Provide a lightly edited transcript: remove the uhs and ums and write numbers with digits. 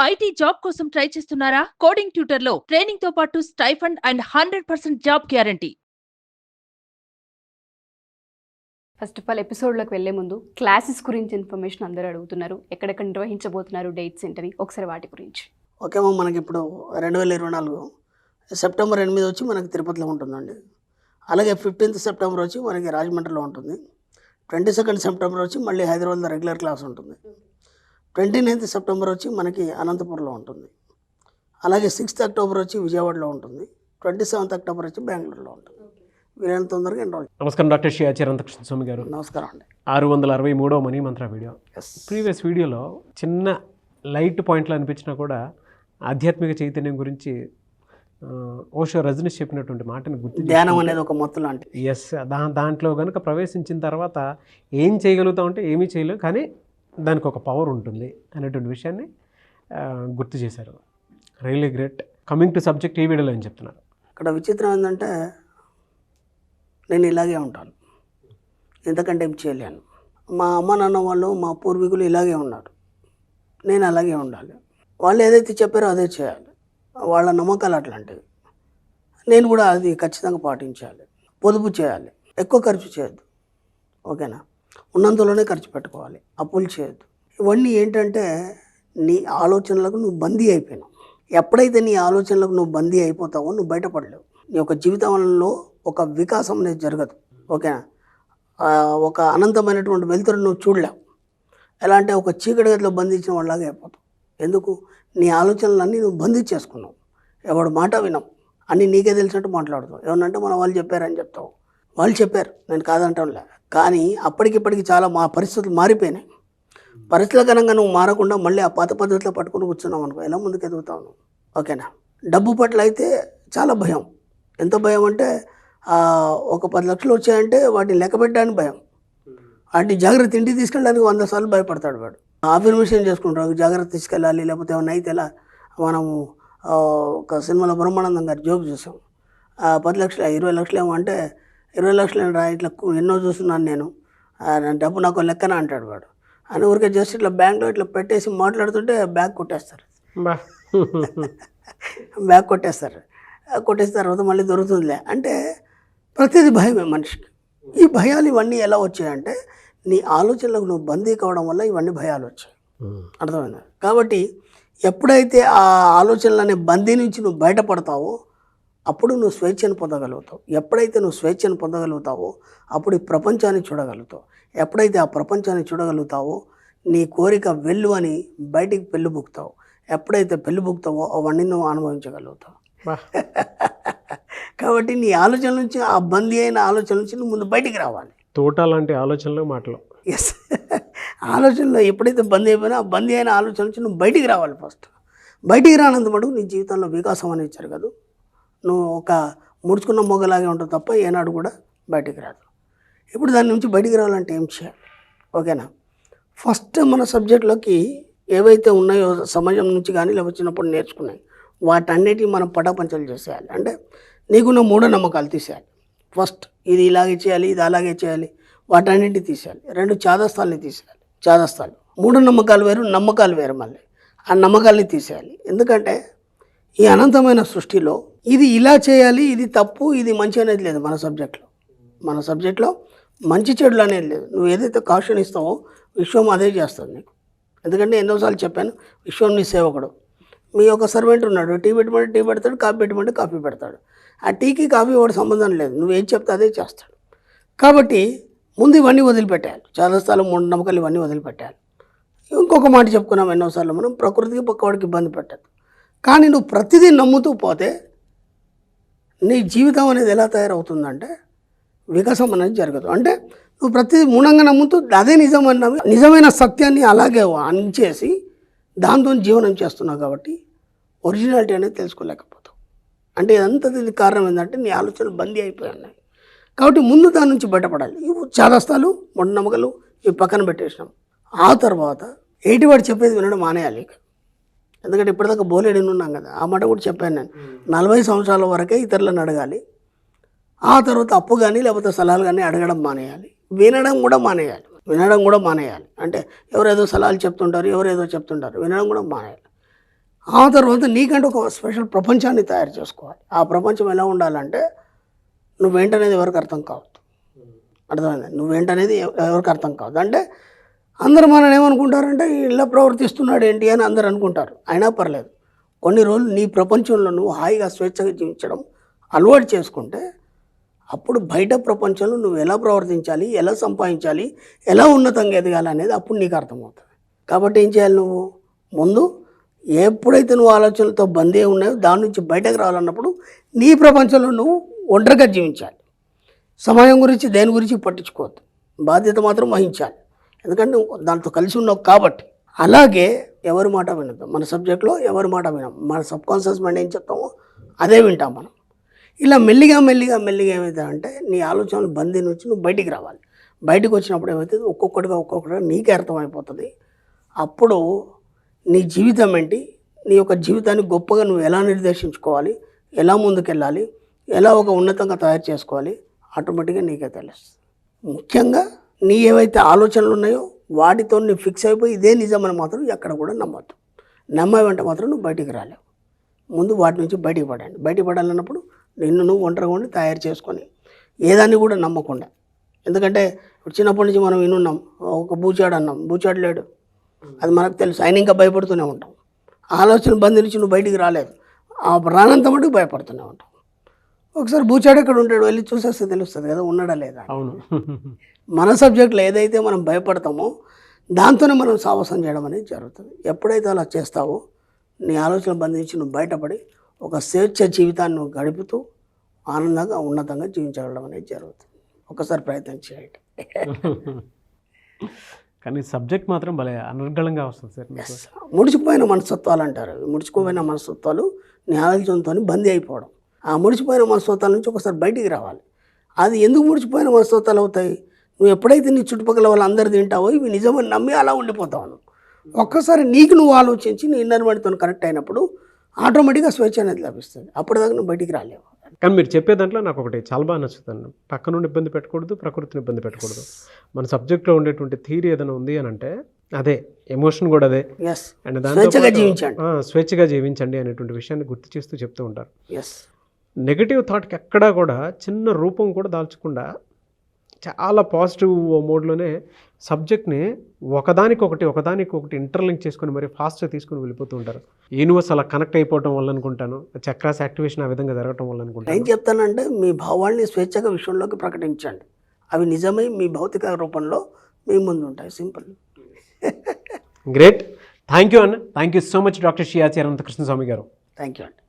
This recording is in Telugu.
ఐటీ జాబ్ కోసం ట్రై చేస్తున్నారా? కోడింగ్ ట్యూటర్లో ట్రైనింగ్ తో పాటు stipend and 100% job guarantee. First of all ఎపిసోడ్లోకి వెళ్లే ముందు క్లాసెస్ గురించి ఇన్ఫర్మేషన్ అందరూ అడుగుతున్నారు. ఎక్కడెక్కడ నిర్వహించబోతున్నారు, డేట్స్ ఏంటని ఒకసారి వాటి గురించి. ఓకే మనకి ఇప్పుడు 2024 సెప్టెంబర్ 8 వచ్చి మనకి తిరుపతిలో ఉంటుందండి. అలాగే 15th సెప్టెంబర్ వచ్చి మనకి రాజమండ్రిలో ఉంటుంది. 22nd సెప్టెంబర్ వచ్చి మళ్ళీ హైదరాబాద్లో రెగ్యులర్ క్లాస్ ఉంటుంది. 29th సెప్టెంబర్ వచ్చి మనకి అనంతపురంలో ఉంటుంది. అలాగే 6th అక్టోబర్ వచ్చి విజయవాడలో ఉంటుంది. 27th అక్టోబర్ వచ్చి బెంగళూరులో ఉంటుంది. వీలైన తొందరగా ఎన్రోల్. నమస్కారం డాక్టర్ శ్రీ అనంతకృష్ణ స్వామి గారు. నమస్కారం అండి. 663వ మనీ మంత్ర వీడియో. ప్రీవియస్ వీడియోలో చిన్న లైట్ పాయింట్లు అనిపించినా కూడా ఆధ్యాత్మిక చైతన్యం గురించి ఓషో రజనీష్ చెప్పినటువంటి మాటని గుర్తు, ధ్యానం అనేది ఒక మొత్తం లాంటి. ఎస్, దాంట్లో కనుక ప్రవేశించిన తర్వాత ఏం చేయగలుగుతామంటే ఏమీ చేయలేవు, కానీ దానికి ఒక పవర్ ఉంటుంది అనేటువంటి విషయాన్ని గుర్తు చేశారు. Really great. Coming to subject, ఈ వీడియోలో ఏం చెప్తున్నారు? ఇక్కడ విచిత్రం ఏంటంటే నేను ఇలాగే ఉంటాను, ఎంతకంటే ఏం చేయలేను. మా అమ్మ నాన్న వాళ్ళు, మా పూర్వీకులు ఇలాగే ఉన్నారు, నేను అలాగే ఉండాలి. వాళ్ళు ఏదైతే చెప్పారో అదే చేయాలి. వాళ్ళ నమ్మకాలు అట్లాంటివి. నేను కూడా అది ఖచ్చితంగా పాటించాలి. పొదుపు చేయాలి, ఎక్కువ ఖర్చు చేయొద్దు, ఓకేనా? ఉన్నంతలోనే ఖర్చు పెట్టుకోవాలి, అప్పులు చేయొద్దు. ఇవన్నీ ఏంటంటే నీ ఆలోచనలకు నువ్వు బందీ అయిపోయినావు. ఎప్పుడైతే నీ ఆలోచనలకు నువ్వు బందీ అయిపోతావో నువ్వు బయటపడలేవు. నీ యొక్క జీవితంలో ఒక వికాసం అనేది జరగదు, ఓకేనా? ఒక అనంతమైనటువంటి వెలుతురు నువ్వు చూడలేవు. ఎలా అంటే ఒక చీకటి గదిలో బంధించిన వాళ్ళలాగా అయిపోతావు. ఎందుకు? నీ ఆలోచనలన్నీ నువ్వు బంధించేసుకున్నావు. ఎవడు మాట వినవు, అన్నీ నీకే తెలిసినట్టు మాట్లాడుతావు. ఏమన్నంటే మన వాళ్ళు చెప్పారని చెప్తావు. వాళ్ళు చెప్పారు, నేను కాదంటాంలే. కానీ అప్పటికిప్పటికి చాలా మా పరిస్థితులు మారిపోయినాయి. పరిస్థితుల కనంగా నువ్వు మారకుండా మళ్ళీ ఆ పాత పద్ధతిలో పట్టుకుని కూర్చున్నావు అనుకో, ఎలా ముందుకు ఎదుగుతావు నువ్వు, ఓకేనా? డబ్బు పట్ల అయితే చాలా భయం. ఎంత భయం అంటే ఒక 10 లక్షలు వచ్చాయంటే వాటిని లెక్క పెట్టడానికి భయం. వాటిని జాగ్రత్త ఇంటికి తీసుకెళ్ళడానికి 100 సార్లు భయపడతాడు వాడు. అఫర్మేషన్ చేసుకుంటాడు, జాగ్రత్త తీసుకెళ్ళాలి, లేకపోతే ఏమైనా అయితే ఎలా. మనము ఒక సినిమాలో బ్రహ్మానందం గారి జోక్ చూసాం. 10 లక్షలు 20 లక్షలు ఏమో అంటే, 20 లక్షలు రా, ఇట్లా ఎన్నో చూస్తున్నాను నేను, డబ్బు నాకు లెక్కన అంటాడు వాడు. అని ఊరికే జస్ట్ ఇట్లా బ్యాంక్లో ఇట్లా పెట్టేసి మాట్లాడుతుంటే బ్యాగ్ కొట్టేస్తారు. బ్యాగ్ కొట్టేస్తారు. కొట్టేసిన తర్వాత మళ్ళీ దొరుకుతుందిలే అంటే ప్రతిదీ భయమే మనిషికి. ఈ భయాలు ఇవన్నీ ఎలా వచ్చాయంటే నీ ఆలోచనలకు నువ్వు బందీ కావడం వల్ల ఇవన్నీ భయాలు వచ్చాయి. అర్థమైందా? కాబట్టి ఎప్పుడైతే ఆ ఆలోచనలనే బందీ నుంచి నువ్వు బయటపడతావో అప్పుడు నువ్వు స్వేచ్ఛను పొందగలుగుతావు. ఎప్పుడైతే నువ్వు స్వేచ్ఛను పొందగలుగుతావో అప్పుడు ఈ ప్రపంచాన్ని చూడగలుగుతావు. ఎప్పుడైతే ఆ ప్రపంచాన్ని చూడగలుగుతావో నీ కోరిక వెళ్ళు అని బయటికి పెళ్ళిబుక్తావు. ఎప్పుడైతే పెళ్ళిబుక్తావో అవన్నీ నువ్వు అనుభవించగలుగుతావు. కాబట్టి నీ ఆలోచన నుంచి, ఆ బందీ అయిన ఆలోచన నుంచి నువ్వు ముందు బయటికి రావాలి. తోట లాంటి ఆలోచనలు, మాటలు. ఎస్, ఆలోచనలో ఎప్పుడైతే బందీ అయిపోయినా ఆ బందీ అయిన ఆలోచన నుంచి నువ్వు బయటికి రావాలి. ఫస్ట్ బయటికి రానంత మటుకు నీ జీవితంలో వికాసం అనేది జరగదు. నువ్వు ఒక ముడుచుకున్న మొగ్గలాగే ఉంటావు తప్ప ఏనాడు కూడా బయటికి రాదు. ఇప్పుడు దాని నుంచి బయటికి రావాలంటే ఏం చేయాలి, ఓకేనా? ఫస్ట్ మన సబ్జెక్టులోకి ఏవైతే ఉన్నాయో సమాజం నుంచి కానీ లేకపోతే చిన్నప్పుడు నేర్చుకున్నాయి వాటన్నిటిని మనం పటాపంచలు చేసేయాలి. అంటే నీకున్న మూఢనమ్మకాలు తీసేయాలి. ఫస్ట్ ఇది ఇలాగే చేయాలి, ఇది అలాగే చేయాలి, వాటన్నింటినీ తీసేయాలి. 2 చాదస్తాలని తీసేయాలి. చాదస్తాలు, మూఢనమ్మకాలు వేరు, నమ్మకాలు వేరు. మళ్ళీ ఆ నమ్మకాలని తీసేయాలి. ఎందుకంటే ఈ అనంతమైన సృష్టిలో ఇది ఇలా చేయాలి, ఇది తప్పు, ఇది మంచి అనేది లేదు. మన సబ్జెక్ట్లో మంచి చెడులు అనేది లేదు. నువ్వు ఏదైతే కాషన్ ఇస్తావో విశ్వం అదే చేస్తుంది నీకు. ఎందుకంటే ఎన్నోసార్లు చెప్పాను, విశ్వం నీ సేవకుడు. మీ యొక్క సర్వెంట్ ఉన్నాడు, టీ పెట్టమంటే టీ పెడతాడు, కాఫీ పెట్టమంటే కాఫీ పెడతాడు. ఆ టీకి కాఫీ వాడు సంబంధం లేదు, నువ్వేం చెప్తే అదే చేస్తాడు. కాబట్టి ముందు ఇవన్నీ వదిలిపెట్టాలి. చాలాసార్లు మూఢనమ్మకాలు ఇవన్నీ వదిలిపెట్టాలి. ఇంకొక మాట చెప్పుకున్నాం ఎన్నోసార్లు మనం, ప్రకృతికి పక్కవాడికి ఇబ్బంది పెట్టదు. కానీ నువ్వు ప్రతిదీ నమ్ముతూ పోతే నీ జీవితం అనేది ఎలా తయారవుతుందంటే వికాసం అనేది జరగదు. అంటే నువ్వు ప్రతిదీ మూఢంగా నమ్ముతూ అదే నిజం అన్నవి, నిజమైన సత్యాన్ని అలాగే అంచేసి దాంతో జీవనం చేస్తున్నావు. కాబట్టి ఒరిజినాలిటీ అనేది తెలుసుకోలేకపోతావు. అంటే ఇదంతా దీనికి కారణం ఏంటంటే నీ ఆలోచనలు బందీ అయిపోయి ఉన్నాయి. కాబట్టి ముందు దాని నుంచి బయటపడాలి. ఇవి చాదస్తాలు, మూఢనమ్మకాలు ఇవి పక్కన పెట్టేసినాం. ఆ తర్వాత ఏటివాడు చెప్పేది వినడం మానేయాలి. ఎందుకంటే ఇప్పటిదాకా బోలేడి ఉన్నాం కదా, ఆ మాట కూడా చెప్పాను నేను. 40 సంవత్సరాల వరకే ఇతరులను అడగాలి. ఆ తర్వాత అప్పు కానీ లేకపోతే సలహాలు కానీ అడగడం మానేయాలి. వినడం కూడా మానేయాలి. అంటే ఎవరేదో సలహాలు చెప్తుంటారు, ఎవరేదో చెప్తుంటారు, వినడం కూడా మానేయాలి. ఆ తర్వాత నీకంటే ఒక స్పెషల్ ప్రపంచాన్ని తయారు చేసుకోవాలి. ఆ ప్రపంచం ఎలా ఉండాలంటే నువ్వేంటనేది ఎవరికి అర్థం కావద్దు. అర్థమైంది? నువ్వేంటనేది ఎవరికి అర్థం కావద్దు. అంటే అందరూ మనం ఏమనుకుంటారంటే ఇలా ప్రవర్తిస్తున్నాడు ఏంటి అని అందరు అనుకుంటారు. అయినా పర్లేదు, కొన్ని రోజులు నీ ప్రపంచంలో నువ్వు హాయిగా స్వేచ్ఛగా జీవించడం అలవాటు చేసుకుంటే అప్పుడు బయట ప్రపంచంలో నువ్వు ఎలా ప్రవర్తించాలి, ఎలా సంపాదించాలి, ఎలా ఉన్నతంగా ఎదగాలి అనేది అప్పుడు నీకు అర్థమవుతుంది. కాబట్టి ఏం చేయాలి, నువ్వు ముందు ఎప్పుడైతే నువ్వు ఆలోచనలతో బందీ ఉన్నాయో దాని నుంచి బయటకు రావాలన్నప్పుడు నీ ప్రపంచంలో నువ్వు ఒంటరిగా జీవించాలి. సమయం గురించి దేని గురించి పట్టించుకోవద్దు, బాధ్యత మాత్రం వహించాలి. ఎందుకంటే నువ్వు దాంతో కలిసి ఉన్నావు కాబట్టి. అలాగే ఎవరి మాట వినద్దు. మన సబ్జెక్ట్లో ఎవరి మాట వినాం, మన సబ్కాన్షియస్ మైండ్ ఏం చెప్తామో అదే వింటాం మనం. ఇలా మెల్లిగా ఏమవుతుందంటే నీ ఆలోచనలు బందీ నుంచి నువ్వు బయటికి రావాలి. బయటకు వచ్చినప్పుడు ఏమవుతుంది, ఒక్కొక్కటిగా నీకే అర్థమైపోతుంది. అప్పుడు నీ జీవితం ఏంటి, నీ యొక్క జీవితాన్ని గొప్పగా నువ్వు ఎలా నిర్దేశించుకోవాలి, ఎలా ముందుకెళ్ళాలి, ఎలా ఒక ఉన్నతంగా తయారు చేసుకోవాలి, ఆటోమేటిక్గా నీకే తెలుస్తుంది. ముఖ్యంగా నీ ఏవైతే ఆలోచనలు ఉన్నాయో వాటితో నువ్వు ఫిక్స్ అయిపోయి ఇదే నిజమని మాత్రం ఎక్కడ కూడా నమ్మద్దు. నమ్మేవంటే మాత్రం నువ్వు బయటికి రాలేవు. ముందు వాటి నుంచి బయటికి పడండి. బయటికి పడాలన్నప్పుడు నిన్ను నువ్వు ఒంటరిగా ఉండి తయారు చేసుకొని ఏదాన్ని కూడా నమ్మకుండా. ఎందుకంటే చిన్నప్పటి నుంచి మనం వినున్నాం, ఒక బూచాడు అన్నాం, బూచాడు లేడు, అది మనకు తెలుసు. ఆయన ఇంకా భయపడుతూనే ఉంటాం. ఆలోచన బందీ నుంచి నువ్వు బయటికి రాలేదు, ఆ రానంత మటుకు భయపడుతూనే ఉంటాం. ఒకసారి బూచాడు ఎక్కడ ఉంటాడు వెళ్ళి చూసేస్తే తెలుస్తుంది కదా ఉన్నాడా లేదా. అవును. మన సబ్జెక్టులో ఏదైతే మనం భయపడతామో దాంతోనే మనం సాహసం చేయడం అనేది జరుగుతుంది. ఎప్పుడైతే అలా చేస్తావో నీ ఆలోచన బంధించి నువ్వు బయటపడి ఒక స్వేచ్ఛ జీవితాన్ని నువ్వు గడుపుతూ ఆనందంగా ఉన్నతంగా జీవించగలడం అనేది జరుగుతుంది. ఒకసారి ప్రయత్నం చేయండి. కానీ సబ్జెక్ట్ మాత్రం భలే అనర్గళంగా వస్తుంది సార్ మీకు. ముడిచిపోయిన మనస్తత్వాలు అంటారు. ముడిచిపోయిన మనస్తత్వాలు నీ ఆలోచనతో బందీ అయిపోవడం. ఆ ముడిచిపోయిన మనస్తత్వాల నుంచి ఒకసారి బయటికి రావాలి. అది ఎందుకు ముడిచిపోయిన మనస్తత్వాలు అవుతాయి, నువ్వు ఎప్పుడైతే నీ చుట్టుపక్కల వాళ్ళు అందరు తింటావో ఇవి నిజమని నమ్మి అలా ఉండిపోతావు. ఒక్కసారి నీకు నువ్వు ఆలోచించి నీ ఇన్నర్ మైండ్తో కనెక్ట్ అయినప్పుడు ఆటోమేటిక్గా స్వేచ్ఛ అనేది లభిస్తుంది. అప్పటిదాకా నువ్వు బయటికి రాలేవు. కానీ మీరు చెప్పే దాంట్లో నాకు ఒకటి చాలా బాగా నచ్చుతుంది, పక్క నుండి ఇబ్బంది పెట్టకూడదు, ప్రకృతిని ఇబ్బంది పెట్టకూడదు. మన సబ్జెక్ట్లో ఉండేటువంటి థియరీ ఏదైనా ఉంది అని అంటే అదే, ఎమోషన్ కూడా అదే. అండ్ స్వేచ్ఛగా జీవించండి అనేటువంటి విషయాన్ని గుర్తు చేస్తూ చెప్తూ ఉంటారు. నెగటివ్ థాట్కి ఎక్కడా కూడా చిన్న రూపం కూడా దాల్చకుండా చాలా పాజిటివ్ మోడ్లోనే సబ్జెక్ట్ని ఒకదానికొకటి ఇంటర్లింక్ చేసుకుని మరి ఫాస్ట్గా తీసుకుని వెళ్ళిపోతూ ఉంటారు. యూనివర్స్ అలా కనెక్ట్ అయిపోవడం వల్ల అనుకుంటాను, చక్రాస్ యాక్టివేషన్ ఆ విధంగా జరగటం వల్ల అనుకుంటాను. ఏం చెప్తానంటే మీ భావాల్ని స్వేచ్ఛగా విషయంలోకి ప్రకటించండి. అవి నిజమై మీ భౌతిక రూపంలో మీ ముందు ఉంటాయి. సింపుల్. గ్రేట్. థ్యాంక్ యూ అన్న. Thank you so much doctor Shri Acharya Anantakrishna Swami గారు. థ్యాంక్ యూ అండి.